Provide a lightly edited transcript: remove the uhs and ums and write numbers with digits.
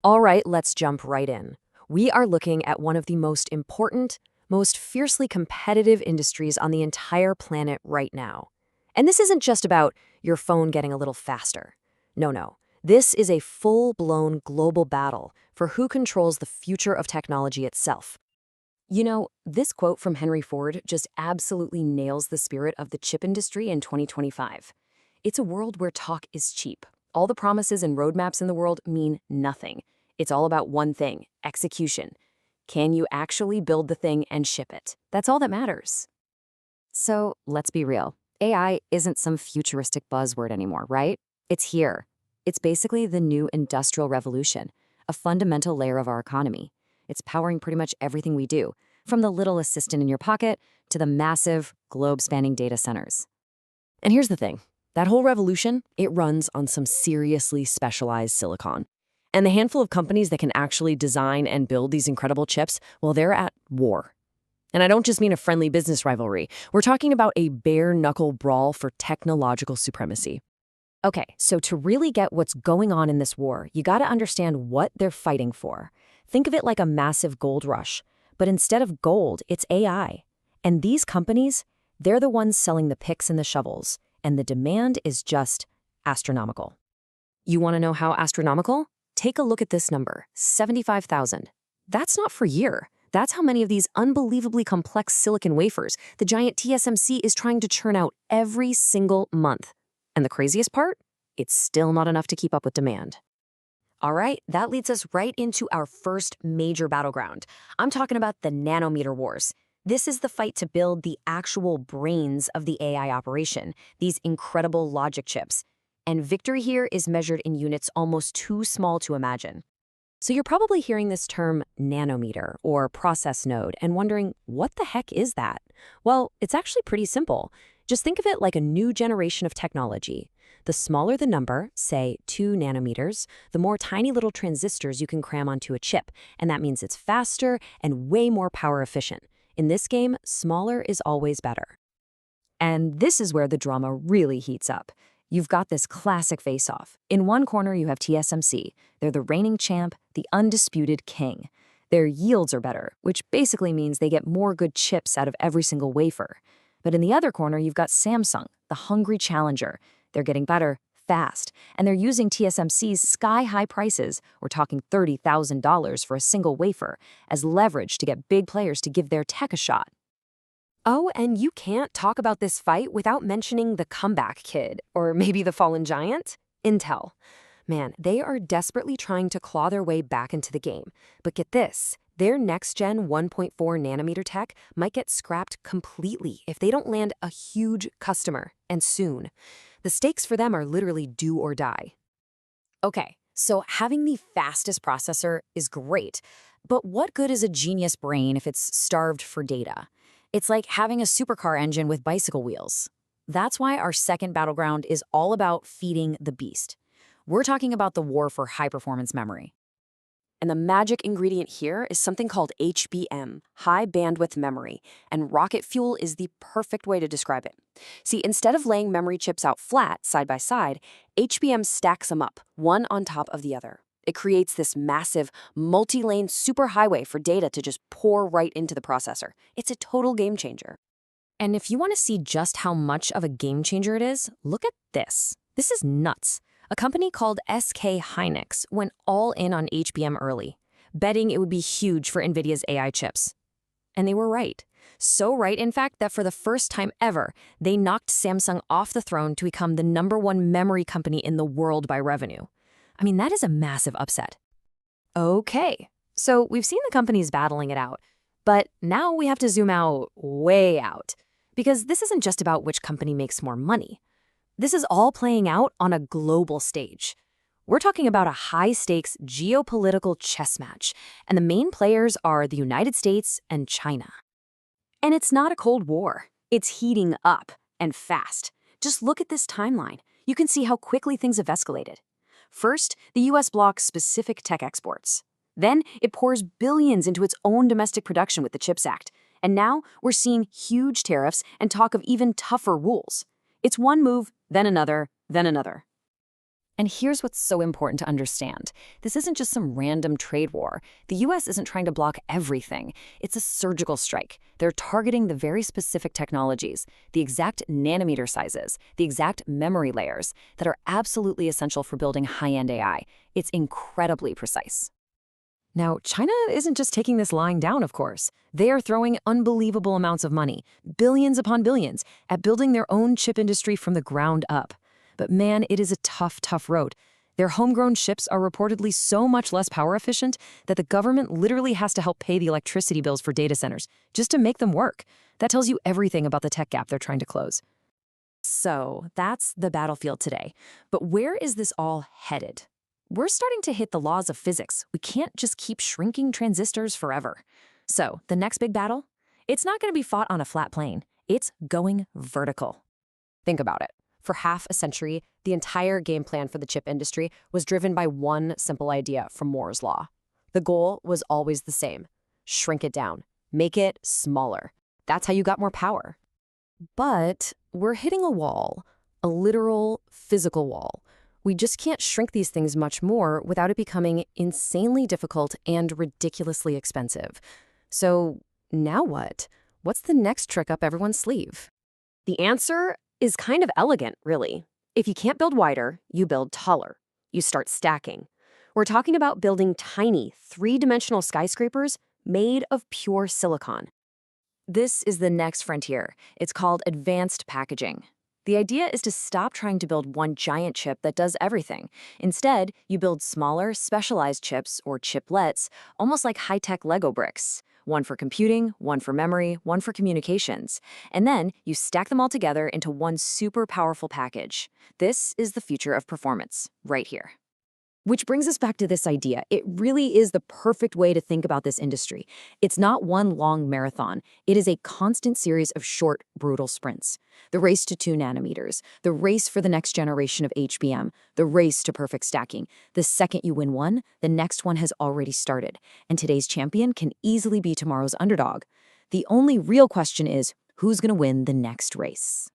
All right, let's jump right in. We are looking at one of the most important, most fiercely competitive industries on the entire planet right now. And this isn't just about your phone getting a little faster. No, no. This is a full-blown global battle for who controls the future of technology itself. You know, this quote from Henry Ford just absolutely nails the spirit of the chip industry in 2025. It's a world where talk is cheap. All the promises and roadmaps in the world mean nothing. It's all about one thing: execution. Can you actually build the thing and ship it? That's all that matters. So let's be real. AI isn't some futuristic buzzword anymore, right? It's here. It's basically the new industrial revolution, a fundamental layer of our economy. It's powering pretty much everything we do, from the little assistant in your pocket to the massive, globe-spanning data centers. And here's the thing. That whole revolution, it runs on some seriously specialized silicon. And the handful of companies that can actually design and build these incredible chips, well, they're at war. And I don't just mean a friendly business rivalry. We're talking about a bare-knuckle brawl for technological supremacy. Okay, so to really get what's going on in this war, you gotta understand what they're fighting for. Think of it like a massive gold rush. But instead of gold, it's AI. And these companies, they're the ones selling the picks and the shovels. And the demand is just astronomical. You wanna know how astronomical? Take a look at this number, 75,000. That's not for year. That's how many of these unbelievably complex silicon wafers the giant TSMC is trying to churn out every single month. And the craziest part? It's still not enough to keep up with demand. All right, that leads us right into our first major battleground. I'm talking about the nanometer wars. This is the fight to build the actual brains of the AI operation, these incredible logic chips. And victory here is measured in units almost too small to imagine. So you're probably hearing this term nanometer or process node and wondering, what the heck is that? Well, it's actually pretty simple. Just think of it like a new generation of technology. The smaller the number, say 2 nanometers, the more tiny little transistors you can cram onto a chip, and that means it's faster and way more power efficient. In this game, smaller is always better. And this is where the drama really heats up. You've got this classic face-off. In one corner, you have TSMC. They're the reigning champ, the undisputed king. Their yields are better, which basically means they get more good chips out of every single wafer. But in the other corner, you've got Samsung, the hungry challenger. They're getting better fast, and they're using TSMC's sky-high prices, we're talking $30,000 for a single wafer, as leverage to get big players to give their tech a shot. Oh, and you can't talk about this fight without mentioning the comeback kid, or maybe the fallen giant, Intel. Man, they are desperately trying to claw their way back into the game. But get this, their next-gen 1.4 nanometer tech might get scrapped completely if they don't land a huge customer, and soon. The stakes for them are literally do or die. Okay, so having the fastest processor is great, but what good is a genius brain if it's starved for data? It's like having a supercar engine with bicycle wheels. That's why our second battleground is all about feeding the beast. We're talking about the war for high-performance memory. And the magic ingredient here is something called HBM, high bandwidth memory, and rocket fuel is the perfect way to describe it. See, instead of laying memory chips out flat, side by side, HBM stacks them up, one on top of the other. It creates this massive, multi-lane superhighway for data to just pour right into the processor. It's a total game changer. And if you want to see just how much of a game changer it is, look at this. This is nuts. A company called SK Hynix went all in on HBM early, betting it would be huge for NVIDIA's AI chips. And they were right. So right, in fact, that for the first time ever, they knocked Samsung off the throne to become the #1 memory company in the world by revenue. I mean, that is a massive upset. Okay, so we've seen the companies battling it out, but now we have to zoom out, way out, because this isn't just about which company makes more money. This is all playing out on a global stage. We're talking about a high-stakes geopolitical chess match, and the main players are the United States and China. And it's not a Cold War. It's heating up, and fast. Just look at this timeline. You can see how quickly things have escalated. First, the US blocks specific tech exports. Then, it pours billions into its own domestic production with the CHIPS Act. And now, we're seeing huge tariffs and talk of even tougher rules. It's one move, then another, then another. And here's what's so important to understand. This isn't just some random trade war. The US isn't trying to block everything. It's a surgical strike. They're targeting the very specific technologies, the exact nanometer sizes, the exact memory layers that are absolutely essential for building high-end AI. It's incredibly precise. Now, China isn't just taking this lying down, of course. They are throwing unbelievable amounts of money, billions upon billions, at building their own chip industry from the ground up. But man, it is a tough, tough road. Their homegrown chips are reportedly so much less power efficient that the government literally has to help pay the electricity bills for data centers just to make them work. That tells you everything about the tech gap they're trying to close. So that's the battlefield today. But where is this all headed? We're starting to hit the laws of physics. We can't just keep shrinking transistors forever. So the next big battle? It's not going to be fought on a flat plane. It's going vertical. Think about it. For half a century, the entire game plan for the chip industry was driven by one simple idea from Moore's Law. The goal was always the same: shrink it down, make it smaller. That's how you got more power. But we're hitting a wall, a literal physical wall. We just can't shrink these things much more without it becoming insanely difficult and ridiculously expensive. So now what? What's the next trick up everyone's sleeve? The answer is kind of elegant, really. If you can't build wider, you build taller. You start stacking. We're talking about building tiny, three-dimensional skyscrapers made of pure silicon. This is the next frontier. It's called advanced packaging. The idea is to stop trying to build one giant chip that does everything. Instead, you build smaller, specialized chips, or chiplets, almost like high-tech Lego bricks. One for computing, one for memory, one for communications. And then you stack them all together into one super powerful package. This is the future of performance, right here. Which brings us back to this idea. It really is the perfect way to think about this industry. It's not one long marathon. It is a constant series of short, brutal sprints. The race to 2 nanometers, the race for the next generation of HBM, the race to perfect stacking. The second you win one, the next one has already started. And today's champion can easily be tomorrow's underdog. The only real question is, who's going to win the next race?